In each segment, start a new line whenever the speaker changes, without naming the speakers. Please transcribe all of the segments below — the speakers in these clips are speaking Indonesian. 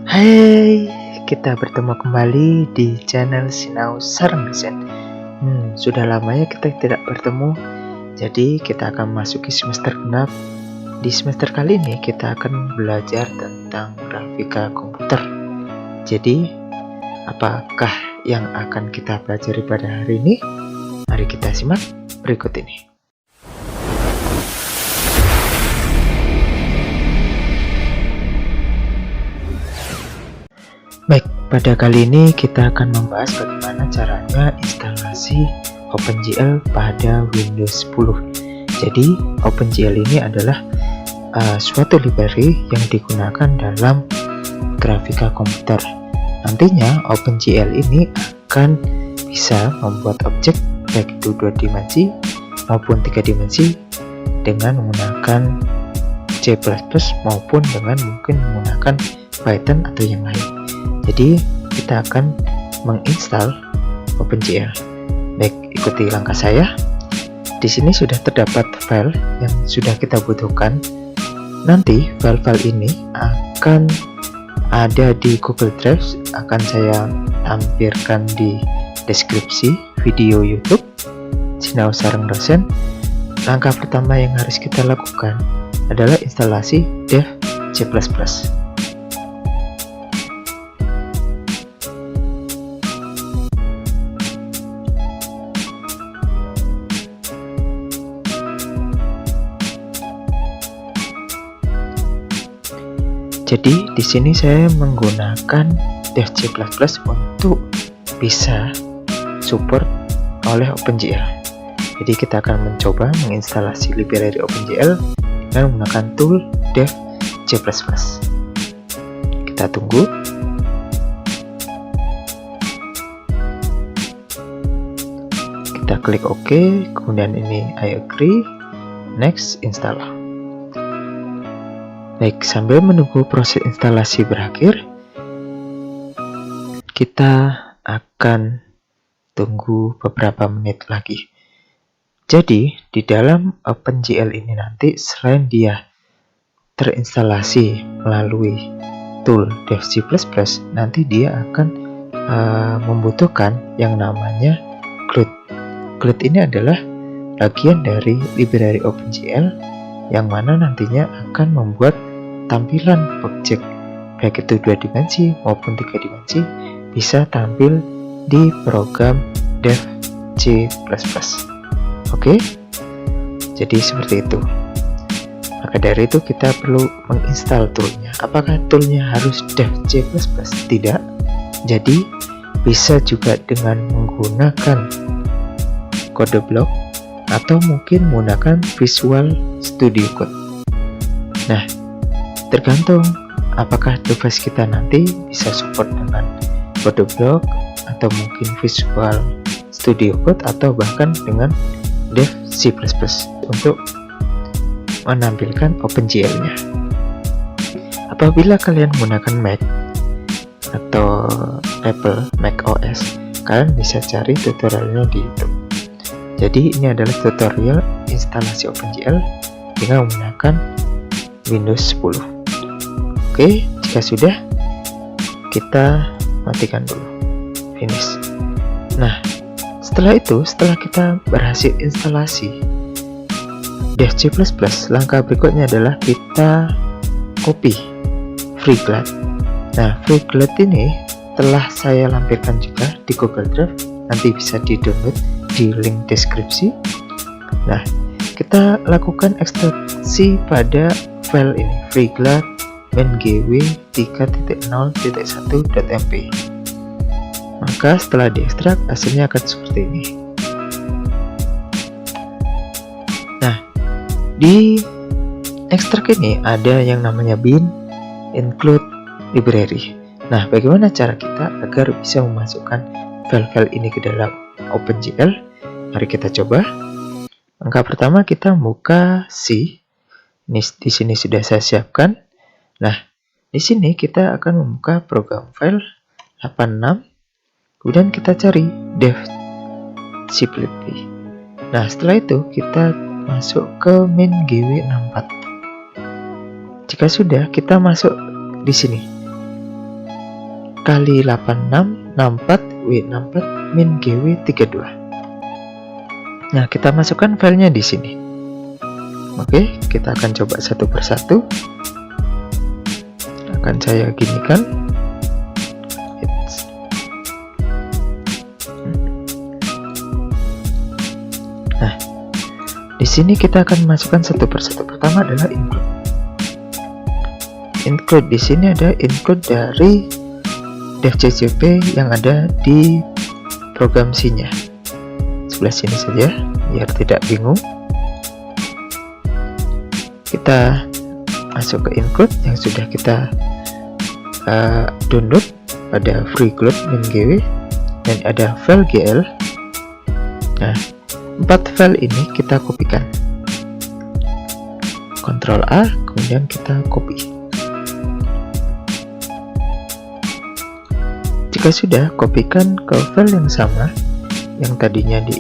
Hai, kita bertemu kembali di channel Sinau Sareng Dosen. Sudah lama ya kita tidak bertemu. Jadi kita akan memasuki semester genap. Di semester kali ini kita akan belajar tentang grafika komputer. Jadi, apakah yang akan kita pelajari pada hari ini? Mari kita simak berikut ini. Baik, pada kali ini kita akan membahas bagaimana caranya instalasi OpenGL pada Windows 10. Jadi, OpenGL ini adalah suatu library yang digunakan dalam grafika komputer. Nantinya OpenGL ini akan bisa membuat objek baik itu 2 dimensi maupun 3 dimensi dengan menggunakan C++ maupun dengan mungkin menggunakan Python atau yang lain. Jadi kita akan menginstal OpenGL. Baik, ikuti langkah saya. Di sini sudah terdapat file yang sudah kita butuhkan. Nanti file-file ini akan ada di Google Drive, akan saya tampilkan di deskripsi video YouTube Sinau Sareng Dosen. Langkah pertama yang harus kita lakukan adalah instalasi dev C++. Jadi di sini saya menggunakan dev C++ untuk bisa support oleh OpenGL. Jadi kita akan mencoba menginstalasi library OpenGL dengan menggunakan tool dev C++. Kita tunggu. Kita klik OK, kemudian ini I agree, next, install. Baik, sambil menunggu proses instalasi berakhir, kita akan tunggu beberapa menit lagi. Jadi, di dalam OpenGL ini nanti selain dia terinstalasi melalui tool dev C++, nanti dia akan membutuhkan yang namanya GLUT. GLUT ini adalah bagian dari library OpenGL yang mana nantinya akan membuat tampilan objek baik itu 2 dimensi maupun 3 dimensi bisa tampil di program dev C++. Oke, jadi seperti itu. Maka dari itu kita perlu menginstal toolnya. Apakah toolnya harus dev C++? Tidak. Jadi bisa juga dengan menggunakan kode blok atau mungkin menggunakan Visual Studio Code. Nah, tergantung apakah device kita nanti bisa support dengan kode blok atau mungkin Visual Studio Code atau bahkan dengan dev C++ untuk menampilkan OpenGL-nya. Apabila kalian menggunakan Mac atau Apple Mac OS, kalian bisa cari tutorialnya di YouTube. Jadi ini adalah tutorial instalasi OpenGL dengan menggunakan Windows 10. Oke, jika sudah, kita matikan dulu. Finish. Nah, setelah itu, setelah kita berhasil instalasi dev C++, langkah berikutnya adalah kita copy FreeGLAD. Nah, FreeGLAD ini telah saya lampirkan juga di Google Drive, nanti bisa di-download di link deskripsi. Nah, kita lakukan ekstraksi pada file ini, FreeGLAD main.gw 3.0.1.mp. Maka setelah diekstrak, hasilnya akan seperti ini. Nah, di ekstrak ini ada yang namanya bin include library. Nah, bagaimana cara kita agar bisa memasukkan file-file ini ke dalam OpenGL? Mari kita coba. Langkah pertama kita buka C. Ini di sini sudah saya siapkan. Nah, di sini kita akan membuka program file 86. Kemudian kita cari dev C++. Nah, setelah itu kita masuk ke main.gw 64. Jika sudah, kita masuk di sini. kali 8664 W64 min GW32. Nah, kita masukkan filenya di sini. Oke, kita akan coba satu persatu. Akan saya ginikan. Nah, di sini kita akan masukkan satu persatu. Pertama adalah include. Include di sini ada include dari dev.jp yang ada di program C-nya. Sebelah sini saja, biar tidak bingung. Kita masuk ke include yang sudah kita download pada freeglobe min.gw, dan ada file gl. Nah, 4 file ini kita kopikan. Ctrl A, kemudian kita copy. Jika sudah, kopikan ke file yang sama yang tadinya di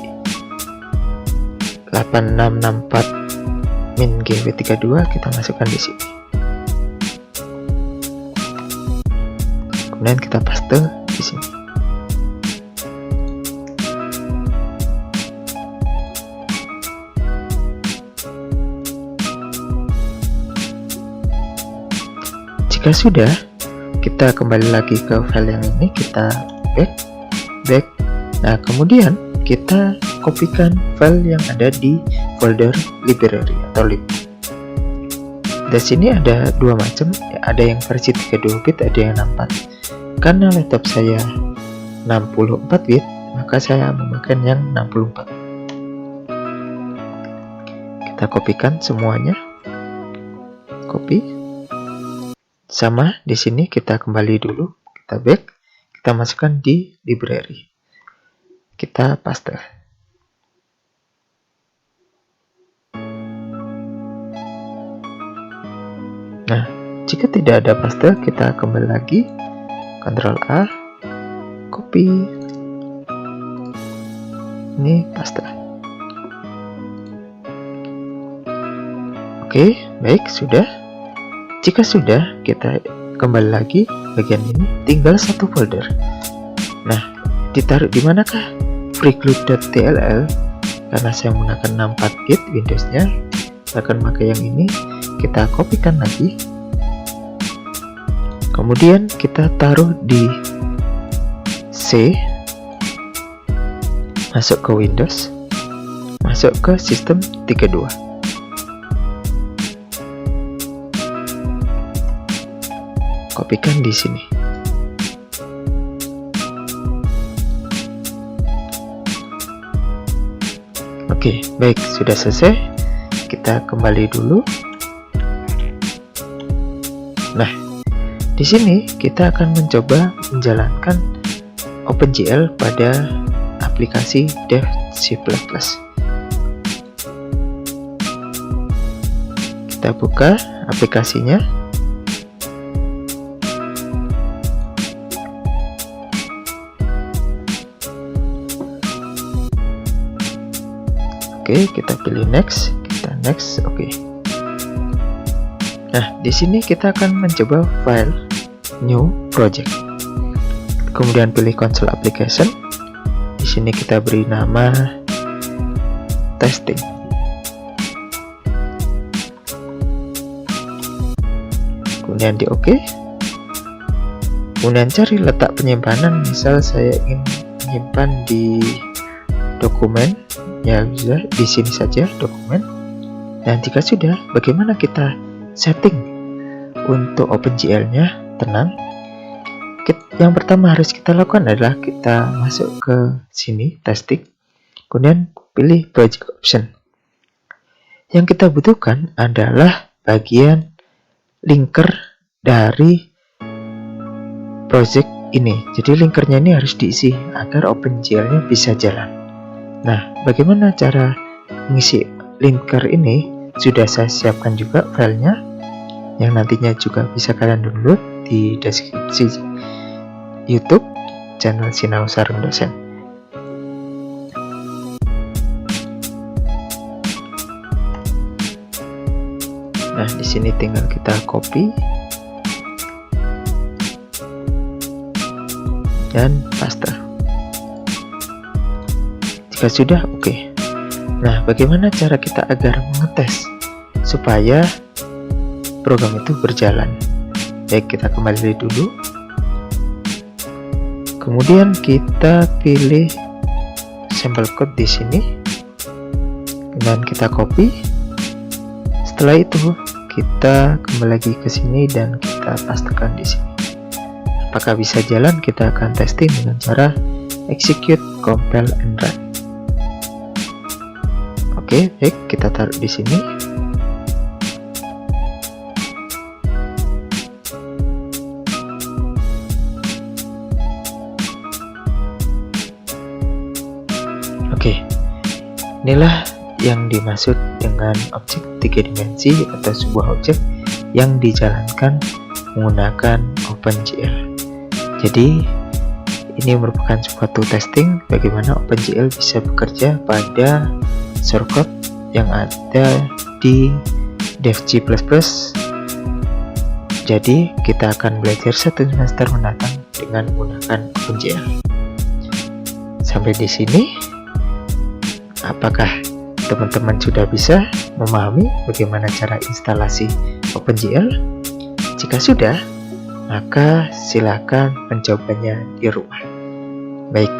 8664 min GW32, kita masukkan di sini. Kemudian kita paste di sini. Jika sudah, kita kembali lagi ke file yang ini, kita back. Nah, kemudian kita kopikan file yang ada di folder library atau lib. Di sini ada dua macam, ada yang versi 32 bit, ada yang 64. Karena laptop saya 64 bit, maka saya memakai yang 64. Kita kopikan semuanya. Copy. Sama di sini, kita kembali dulu, kita back, kita masukkan di library, kita paste. Nah, jika tidak ada paste, kita kembali lagi, Ctrl A, copy, ini paste. Oke, baik, sudah. Jika sudah, kita kembali lagi bagian ini, tinggal satu folder. Nah, ditaruh di manakah freeglobe.dll? Karena saya menggunakan 64 bit Windows-nya, saya akan pakai yang ini. Kita kopikan lagi. Kemudian kita taruh di C, masuk ke Windows, masuk ke sistem 32. Kopikan di sini. Oke, baik, sudah selesai. Kita kembali dulu. Nah, di sini kita akan mencoba menjalankan OpenGL pada aplikasi Dev C++. Kita buka aplikasinya. Oke, kita pilih next, kita next, oke. Nah, di sini kita akan mencoba file new project. Kemudian pilih console application. Di sini kita beri nama testing. Kemudian di oke. Kemudian cari letak penyimpanan, misal saya ingin menyimpan di dokumen, ya bisa di sini saja dokumen. Dan jika sudah, bagaimana kita setting untuk OpenGL-nya? Tenang. Yang pertama harus kita lakukan adalah kita masuk ke sini testing, kemudian pilih project option. Yang kita butuhkan adalah bagian linker dari project ini. Jadi linkernya ini harus diisi agar OpenGL-nya bisa jalan. Nah, bagaimana cara mengisi linker ini? Sudah saya siapkan juga filenya, yang nantinya juga bisa kalian download di deskripsi YouTube channel Sinau Sarung Dosen. Nah, di sini tinggal kita copy. dan paste. Jika sudah, oke. Nah, bagaimana cara kita agar mengetes supaya program itu berjalan? Baik, kita kembali dulu. Kemudian kita pilih sampel code di sini dan kita copy. Setelah itu kita kembali lagi ke sini dan kita pastekan di sini. Apakah bisa jalan? Kita akan testing dengan cara execute, compile, and run. Oke, baik, kita taruh di sini. Oke, inilah yang dimaksud dengan objek 3 dimensi atau sebuah objek yang dijalankan menggunakan OpenGL. Jadi, ini merupakan suatu testing bagaimana OpenGL bisa bekerja pada shortcode yang ada di DevG++. Jadi, kita akan belajar 1 semester mendatang dengan menggunakan OpenGL. Sampai di sini. Apakah teman-teman sudah bisa memahami bagaimana cara instalasi OpenGL? Jika sudah, maka silakan mencobanya di rumah. Baik,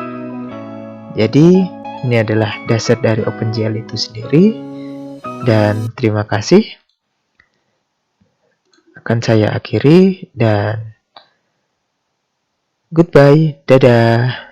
jadi ini adalah dasar dari OpenGL itu sendiri, dan terima kasih. Akan saya akhiri dan goodbye, dadah.